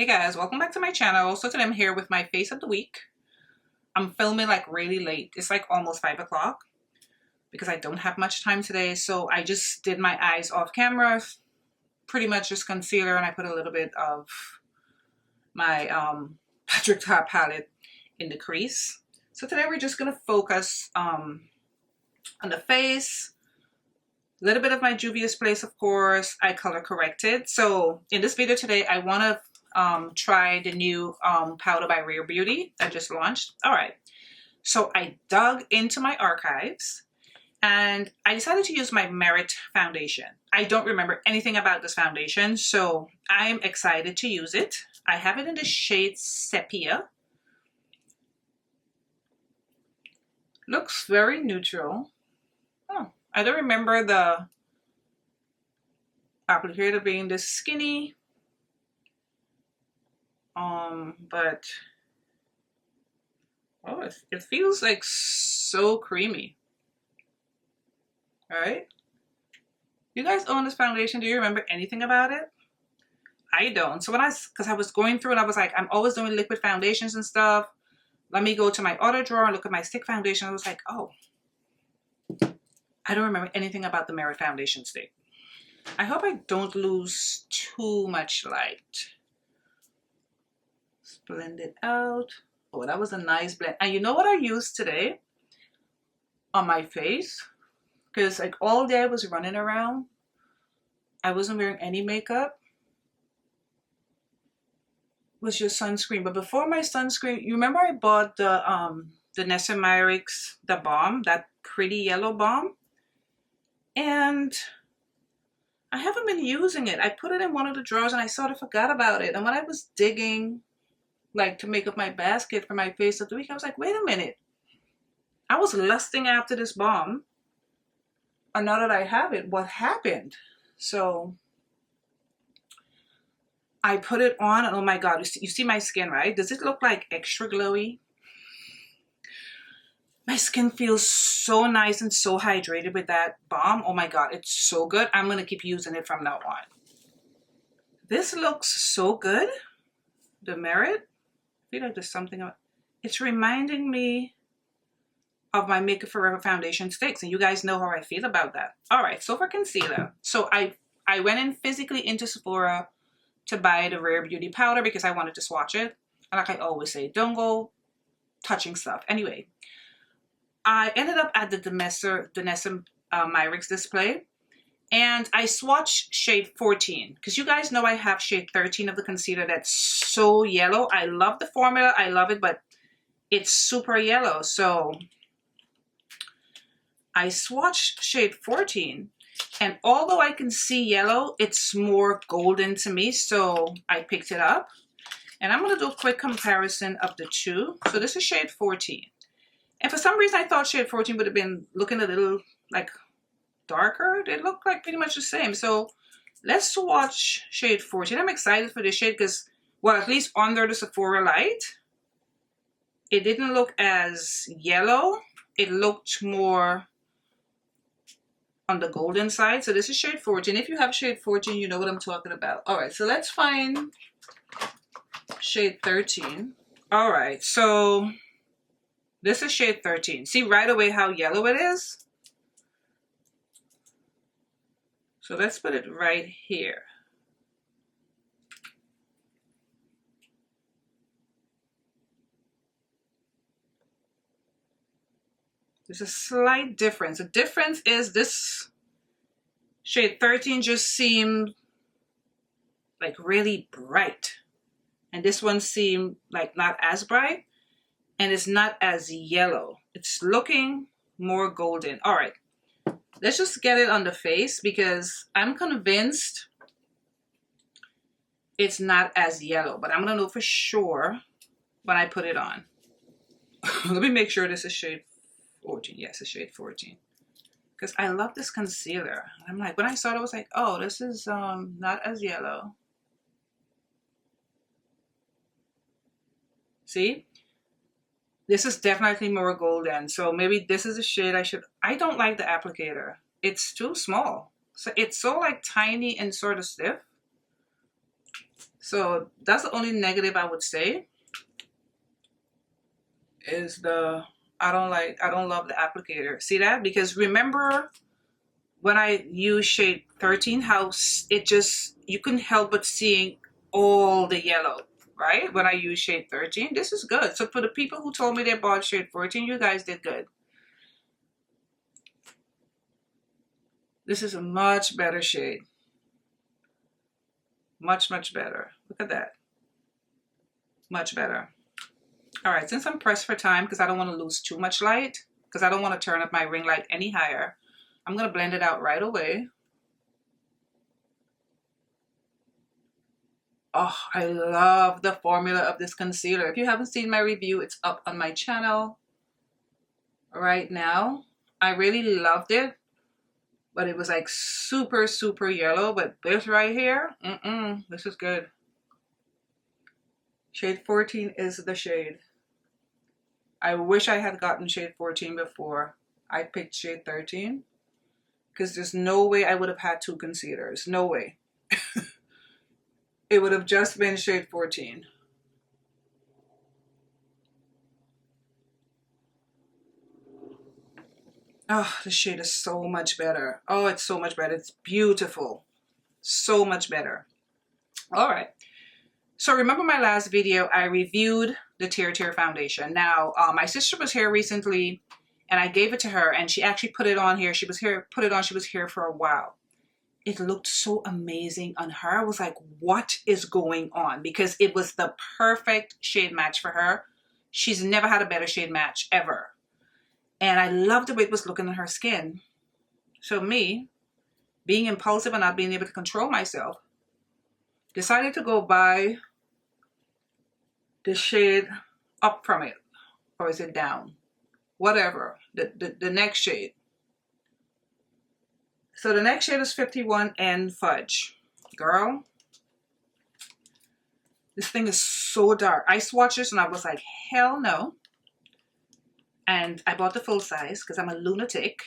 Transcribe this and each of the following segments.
Hey guys, welcome back to my channel. So today I'm here with my face of the week. I'm filming like really late. It's like almost 5 o'clock because I don't have much time today. So I just did my eyes off camera, pretty much just concealer, and I put a little bit of my Perfector palette in the crease. So today we're just gonna focus on the face. A little bit of my Juvia's Place, of course. I color corrected. So in this video today, I want to try the new powder by Rare Beauty that just launched. All right, so I dug into my archives and I decided to use my Merit foundation. I don't remember anything about this foundation, so I'm excited to use it. I have it in the shade Sepia. Looks very neutral. Oh, I don't remember the applicator being this skinny. But oh, it feels like so creamy. All right, you guys own this foundation? Do you remember anything about it? I don't. So because I was going through and I was like, I'm always doing liquid foundations and stuff. Let me go to my other drawer and look at my stick foundation. I was like, oh, I don't remember anything about the Merit foundation stick. I hope I don't lose too much light. Blend it out. Oh, that was a nice blend. And you know what I used today on my face? Because like all day I was running around. I wasn't wearing any makeup. It was just sunscreen. But before my sunscreen, you remember I bought the Danessa Myricks, the balm, that pretty yellow balm? And I haven't been using it. I put it in one of the drawers and I sort of forgot about it. And when I was digging like to make up my basket for my face of the week, I was like, wait a minute. I was lusting after this balm. And now that I have it, what happened? So I put it on and oh my God, you see my skin, right? Does it look like extra glowy? My skin feels so nice and so hydrated with that balm. Oh my God, it's so good. I'm gonna keep using it from now on. This looks so good. The Merit. I feel like there's something about it's reminding me of my Makeup Forever foundation sticks, and you guys know how I feel about that. All right, so for concealer, so I went in physically into Sephora to buy the Rare Beauty powder because I wanted to swatch it, and like I always say, don't go touching stuff. Anyway, I ended up at the Danessa Myricks display, and I swatched shade 14 because you guys know I have shade 13 of the concealer that's so yellow. I love the formula, I love it, but it's super yellow. So I swatched shade 14, and although I can see yellow, it's more golden to me, so I picked it up. And I'm going to do a quick comparison of the two. So this is shade 14. And for some reason, I thought shade 14 would have been looking a little like darker. They look like pretty much the same. So let's swatch shade 14. I'm excited for this shade because, well, at least under the Sephora light, it didn't look as yellow. It looked more on the golden side. So this is shade 14. If you have shade 14, you know what I'm talking about. All right, so let's find shade 13. All right, so this is shade 13. See right away how yellow it is? So let's put it right here. There's a slight difference. The difference is this shade 13 just seemed like really bright. And this one seemed like not as bright. And it's not as yellow. It's looking more golden. All right. Let's just get it on the face because I'm convinced it's not as yellow, but I'm gonna know for sure when I put it on. Let me make sure this is shade 14. Yes, it's shade 14. Because I love this concealer. I'm like, when I saw it, I was like, oh, this is not as yellow. See? This is definitely more golden, so maybe this is a shade I don't like the applicator. It's too small. So it's so like tiny and sort of stiff. So that's the only negative I would say is the, I don't love the applicator. See that? Because remember when I use shade 13, how it just, you couldn't help but seeing all the yellow, right? When I use shade 13, this is good. So for the people who told me they bought shade 14, you guys did good. This is a much better shade. Much, much better. Look at that. Much better. All right, since I'm pressed for time because I don't want to lose too much light, because I don't want to turn up my ring light any higher, I'm going to blend it out right away. Oh, I love the formula of this concealer. If you haven't seen my review, it's up on my channel right now. I really loved it, but it was like super, super yellow. But this right here, this is good. Shade 14 is the shade. I wish I had gotten shade 14 before I picked shade 13, because there's no way I would have had two concealers. No way. It would have just been shade 14. Oh, the shade is so much better. Oh, it's so much better. It's beautiful. So much better. All right. So remember my last video, I reviewed the TirTir foundation. Now, my sister was here recently and I gave it to her and she actually put it on here. She was here, put it on. She was here for a while. It looked so amazing on her. I was like, what is going on? Because it was the perfect shade match for her. She's never had a better shade match ever. And I loved the way it was looking on her skin. So me, being impulsive and not being able to control myself, decided to go buy the shade up from it. Or is it down? Whatever. The next shade. So the next shade is 51 and Fudge. Girl, this thing is so dark. I swatched this and I was like, hell no. And I bought the full size because I'm a lunatic.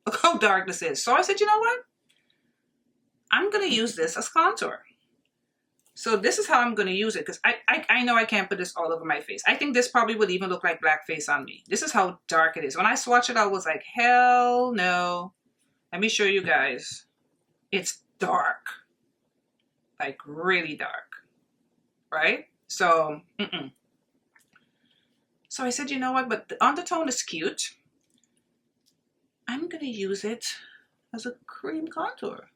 Look how dark this is. So I said, you know what? I'm going to use this as contour. So this is how I'm going to use it because I know I can't put this all over my face. I think this probably would even look like blackface on me. This is how dark it is. When I swatched it, I was like, hell no. Let me show you guys. It's dark. Like really dark. Right? So, So I said, you know what? But the undertone is cute. I'm going to use it as a cream contour.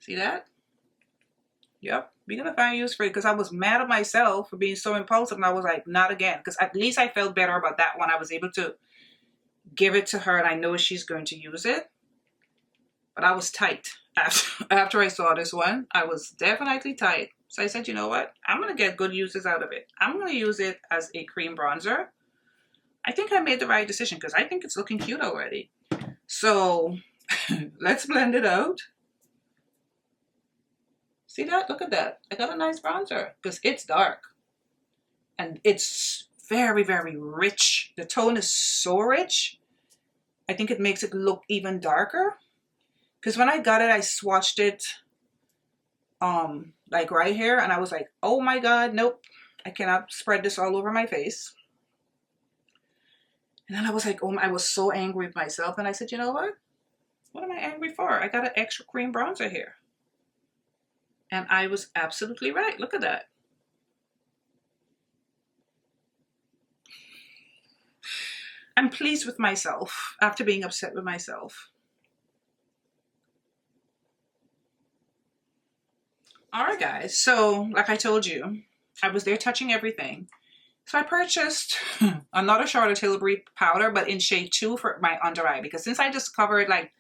See that? Yep. We're going to find use for it because I was mad at myself for being so impulsive. And I was like, not again. Because at least I felt better about that one. I was able to give it to her and I know she's going to use it. But I was tight. After I saw this one, I was definitely tight. So I said, you know what? I'm going to get good uses out of it. I'm going to use it as a cream bronzer. I think I made the right decision because I think it's looking cute already. So let's blend it out. See that? Look at that. I got a nice bronzer because it's dark. And it's very, very rich. The tone is so rich. I think it makes it look even darker. Because when I got it, I swatched it like right here. And I was like, oh my God, nope. I cannot spread this all over my face. And then I was like, oh, I was so angry with myself. And I said, you know what? What am I angry for? I got an extra cream bronzer here. And I was absolutely right. Look at that. I'm pleased with myself after being upset with myself. All right, guys. So like I told you, I was there touching everything. So I purchased another Charlotte Tilbury powder, but in shade 2 for my under eye. Because since I discovered, like,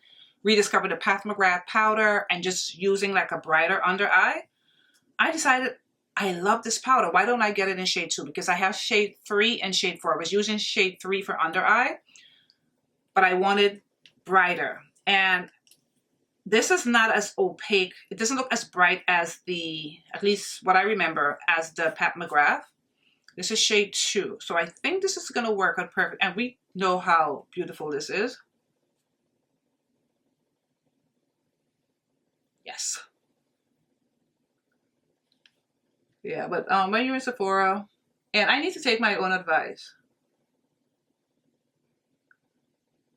rediscovered the Pat McGrath powder and just using like a brighter under eye, I decided I love this powder. Why don't I get it in shade 2? Because I have shade 3 and shade 4. I was using shade 3 for under eye, but I wanted brighter. And this is not as opaque. It doesn't look as bright as the, at least what I remember, as the Pat McGrath. This is shade 2. So I think this is going to work out perfect. And we know how beautiful this is. Yes. Yeah, but when you're in Sephora, and I need to take my own advice.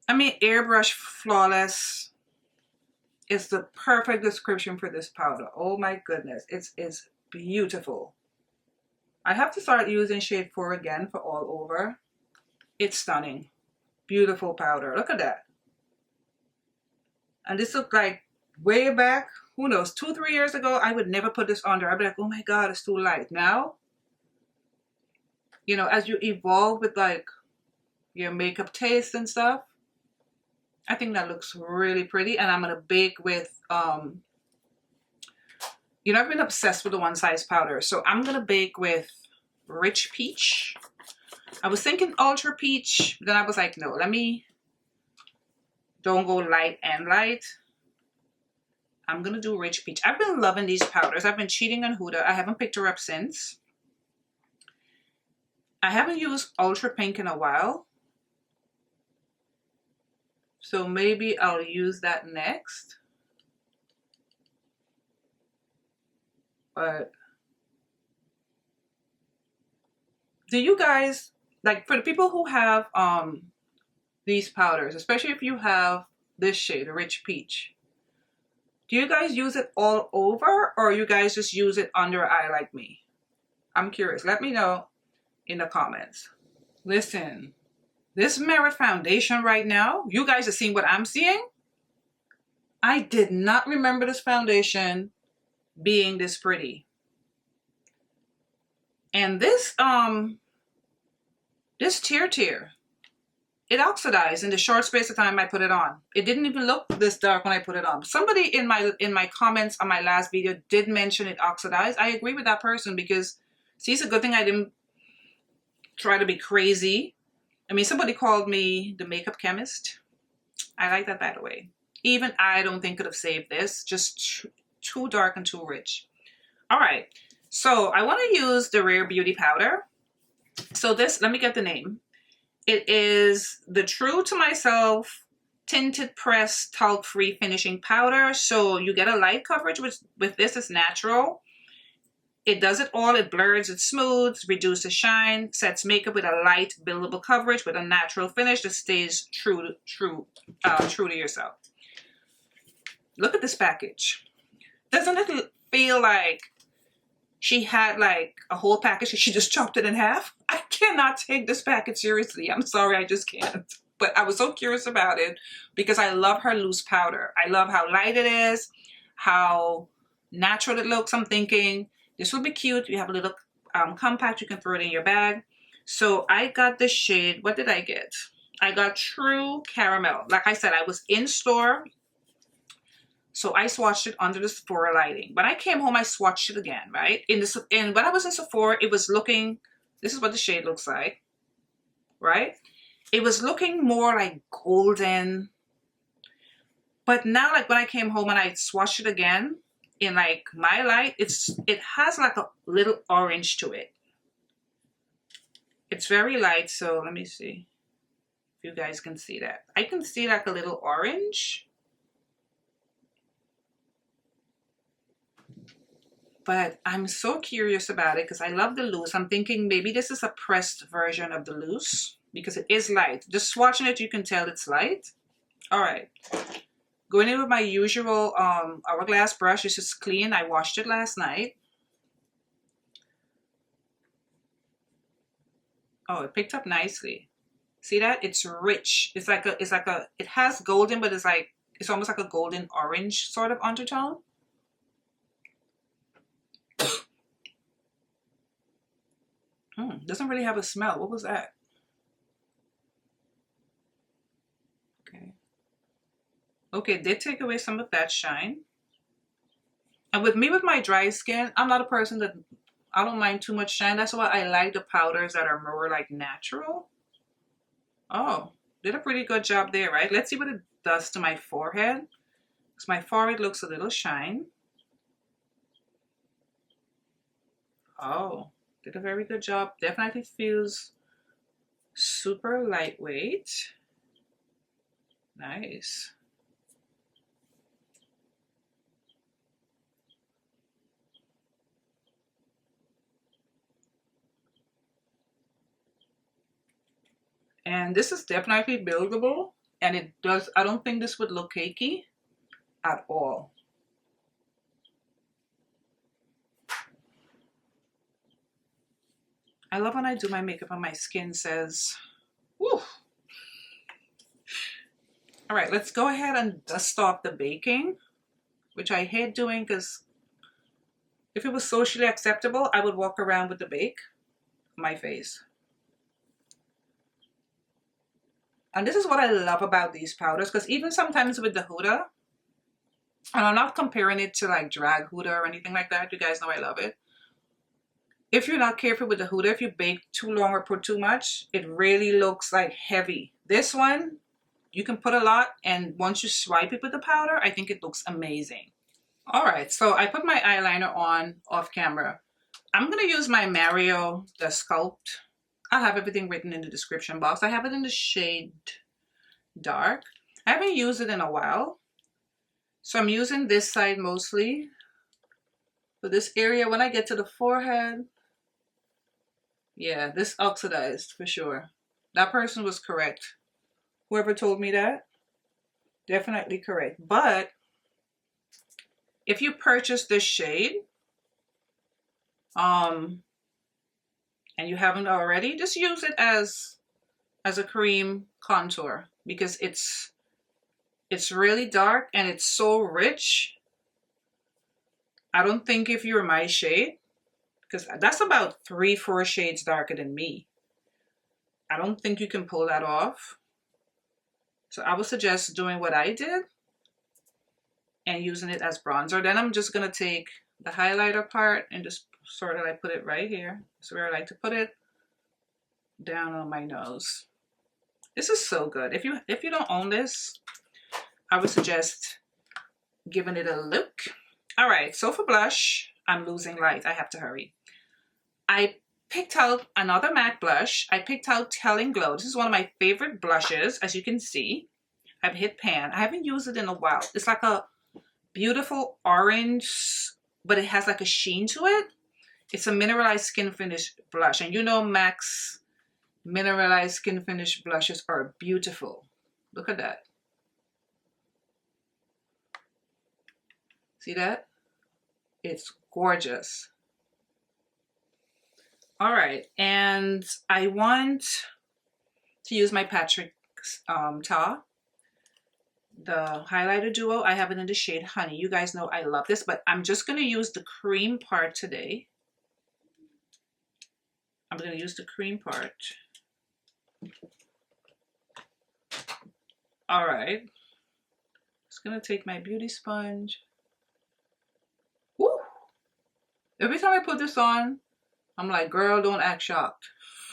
I mean, Airbrush Flawless is the perfect description for this powder. Oh my goodness, it's beautiful. I have to start using shade 4 again for all over. It's stunning. Beautiful powder. Look at that. And this looked like way back, who knows, 2-3 years ago, I would never put this under. I'd be like, oh my God, it's too light. Now, you know, as you evolve with like your makeup taste and stuff, I think that looks really pretty. And I'm gonna bake with, you know, I've been obsessed with the one size powder. So I'm gonna bake with Rich Peach. I was thinking Ultra Peach, then I was like, no, don't go light and light. I'm gonna do Rich Peach. I've been loving these powders. I've been cheating on Huda. I haven't picked her up since. I haven't used Ultra Pink in a while. So maybe I'll use that next. But do you guys, like for the people who have these powders, especially if you have this shade, the Rich Peach, do you guys use it all over or you guys just use it under eye like me? I'm curious. Let me know in the comments. Listen, this Merit foundation right now, you guys are seeing what I'm seeing. I did not remember this foundation being this pretty. And this TirTir, it oxidized in the short space of time I put it on. It didn't even look this dark when I put it on. Somebody in my comments on my last video did mention it oxidized. I agree with that person because, see, it's a good thing I didn't try to be crazy. I mean, somebody called me the makeup chemist. I like that, by the way. Even I don't think could have saved this. Just too dark and too rich. All right. So I want to use the Rare Beauty powder. So this, let me get the name. It is the True to Myself Tinted Press Talc-Free Finishing Powder. So you get a light coverage with this. It's natural. It does it all. It blurs, it smooths, reduces shine, sets makeup with a light, buildable coverage with a natural finish that stays true to yourself. Look at this package. Doesn't it feel like she had like a whole package and she just chopped it in half? I cannot take this package seriously. I'm sorry, I just can't. But I was so curious about it because I love her loose powder. I love how light it is, how natural it looks. I'm thinking this will be cute. You have a little compact. You can throw it in your bag. So I got the shade. What did I get? I got True Caramel. Like I said, I was in store. So I swatched it under the Sephora lighting. When I came home, I swatched it again, right? And when I was in Sephora, it was looking, this is what the shade looks like, right? It was looking more like golden. But now, like when I came home and I swatched it again, in like my light, it has like a little orange to it. It's very light, so let me see if you guys can see that. I can see like a little orange. But I'm so curious about it because I love the loose. I'm thinking maybe this is a pressed version of the loose because it is light. Just swatching it, you can tell it's light. All right. Going in with my usual hourglass brush. This is clean. I washed it last night. Oh, it picked up nicely. See that? It's rich. It has golden, but it's almost like a golden orange sort of undertone. Doesn't really have a smell. What was that? Okay, it did take away some of that shine. And with me, with my dry skin, I'm not a person that, I don't mind too much shine. That's why I like the powders that are more like natural. Oh, did a pretty good job there, right? Let's see what it does to my forehead. Because my forehead looks a little shine. Oh, did a very good job. Definitely feels super lightweight. Nice. And this is definitely buildable. And it does, I don't think this would look cakey at all. I love when I do my makeup and my skin says, woo. All right, let's go ahead and dust off the baking, which I hate doing because if it was socially acceptable, I would walk around with the bake on my face. And this is what I love about these powders, because even sometimes with the Huda, and I'm not comparing it to like drag Huda or anything like that, you guys know I love it. If you're not careful with the Huda, if you bake too long or put too much, it really looks like heavy. This one, you can put a lot, and once you swipe it with the powder, I think it looks amazing. All right, so I put my eyeliner on off camera. I'm gonna use my Mario, the Sculpt. I'll have everything written in the description box. I have it in the shade dark. I haven't used it in a while, so I'm using this side mostly. For this area, when I get to the forehead, yeah, this oxidized for sure. That person was correct. Whoever told me that, definitely correct. But if you purchase this shade, and you haven't already, just use it as a cream contour, because it's really dark and it's so rich. I don't think if you're my shade, because that's about 3-4 shades darker than me, I don't think you can pull that off. So I would suggest doing what I did and using it as bronzer. Then I'm just gonna take the highlighter part and just sort of like put it right here. That's where I like to put it, down on my nose. This is so good. If you don't own this, I would suggest giving it a look. All right, so for blush, I'm losing light. I have to hurry. I picked out another MAC blush. I picked out Telling Glow. This is one of my favorite blushes, as you can see. I've hit pan. I haven't used it in a while. It's like a beautiful orange, but it has like a sheen to it. It's a mineralized skin finish blush. And you know MAC's mineralized skin finish blushes are beautiful. Look at that. See that? It's gorgeous. All right, and I want to use my Patrick Ta, the highlighter duo. I have it in the shade Honey. You guys know I love this, but I'm just going to use the cream part today. I'm going to use the cream part. All right, just going to take my beauty sponge. Woo! Every time I put this on, I'm like, girl, don't act shocked.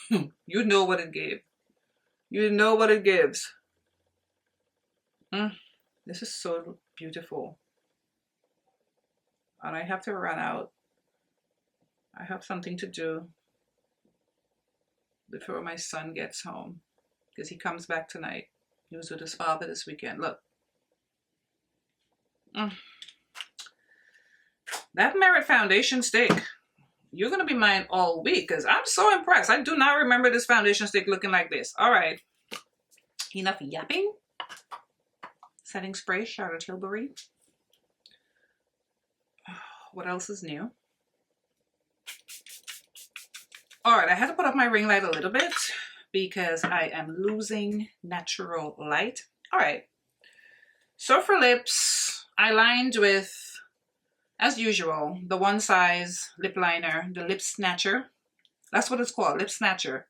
You know what it gave. You know what it gives. This is so beautiful. And I have to run out. I have something to do before my son gets home, because he comes back tonight. He was with his father this weekend. Look. That Merit foundation stick, you're going to be mine all week, because I'm so impressed. I do not remember this foundation stick looking like this. All right. Enough yapping. Setting spray, Charlotte Tilbury. What else is new? All right, I had to put up my ring light a little bit because I am losing natural light. All right. So for lips, I lined with, as usual, the One Size lip liner, the Lip Snatcher. That's what it's called, Lip Snatcher,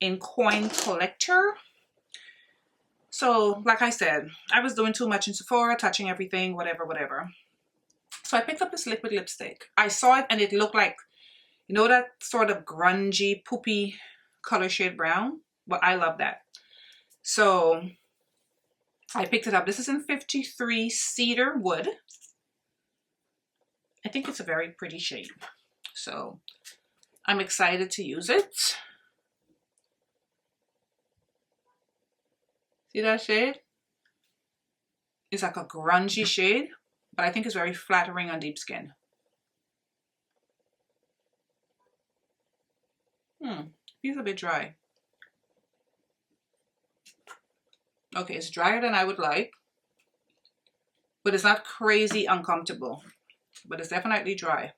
in Coin Collector. So, like I said, I was doing too much in Sephora, touching everything, whatever. So I picked up this liquid lipstick. I saw it and it looked like, you know, that sort of grungy, poopy color shade brown? Well, I love that. So I picked it up. This is in 53 Cedar Wood. I think it's a very pretty shade. So I'm excited to use it. See that shade? It's like a grungy shade, but I think it's very flattering on deep skin. Feels a bit dry. Okay, it's drier than I would like, but it's not crazy uncomfortable, but it's definitely dry.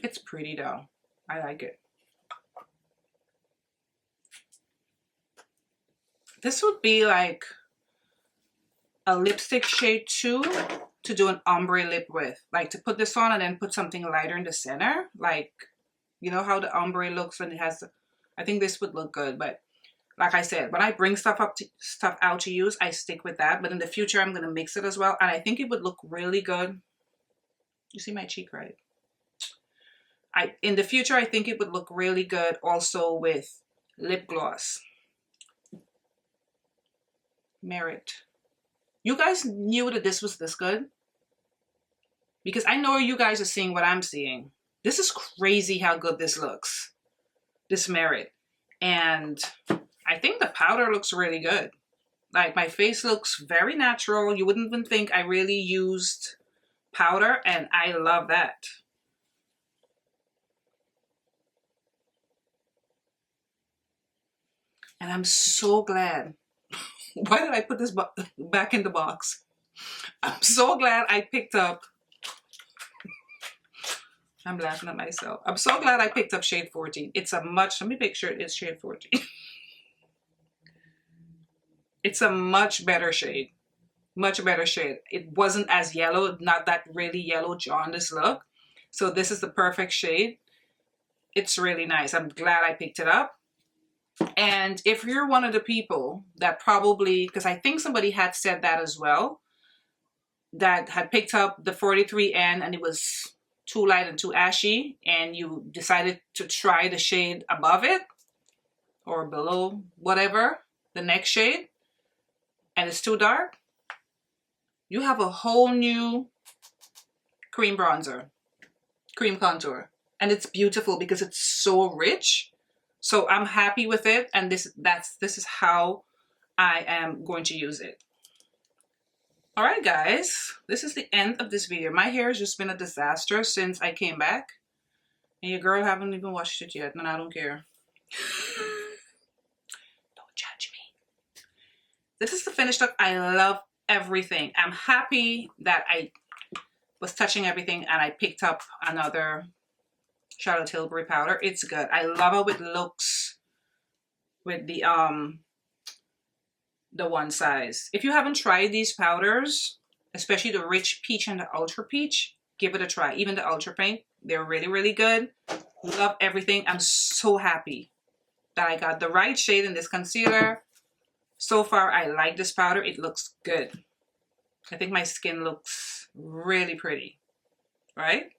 It's pretty though. I like it. This would be like a lipstick shade too, to do an ombre lip with. Like to put this on and then put something lighter in the center. Like, you know how the ombre looks when it has, I think this would look good. But like I said, when I bring stuff out to use, I stick with that. But in the future, I'm going to mix it as well. And I think it would look really good. You see my cheek, right? In the future, I think it would look really good also with lip gloss. Merit. You guys knew that this was this good? Because I know you guys are seeing what I'm seeing. This is crazy how good this looks. This Merit. And I think the powder looks really good. Like my face looks very natural. You wouldn't even think I really used powder, and I love that. And I'm so glad. Why did I put this back in the box? I'm so glad I picked up. I'm laughing at myself. I'm so glad I picked up shade 14. It's a much, let me make sure it's shade 14. It's a much better shade. Much better shade. It wasn't as yellow, not that really yellow jaundice look. So this is the perfect shade. It's really nice. I'm glad I picked it up. And if you're one of the people that probably, because I think somebody had said that as well, that had picked up the 43N and it was too light and too ashy, and you decided to try the shade above it or below, whatever, the next shade, and it's too dark, you have a whole new cream bronzer, cream contour. And it's beautiful because it's so rich. So I'm happy with it, and this is how I am going to use it. All right, guys, this is the end of this video. My hair has just been a disaster since I came back, and your girl haven't even washed it yet, and I don't care. Don't judge me. This is the finished look. I love everything. I'm happy that I was touching everything and I picked up another Charlotte Tilbury powder. It's good. I love how it looks with the one size. If you haven't tried these powders, especially the Rich Peach and the Ultra Peach, give it a try. Even the Ultra Pink, they're really, really good. Love everything. I'm so happy that I got the right shade in this concealer. So far, I like this powder. It looks good. I think my skin looks really pretty, right?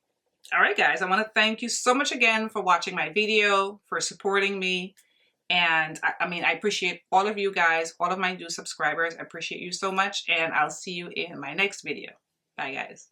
All right, guys, I want to thank you so much again for watching my video, for supporting me. And I mean, I appreciate all of you guys, all of my new subscribers. I appreciate you so much. And I'll see you in my next video. Bye, guys.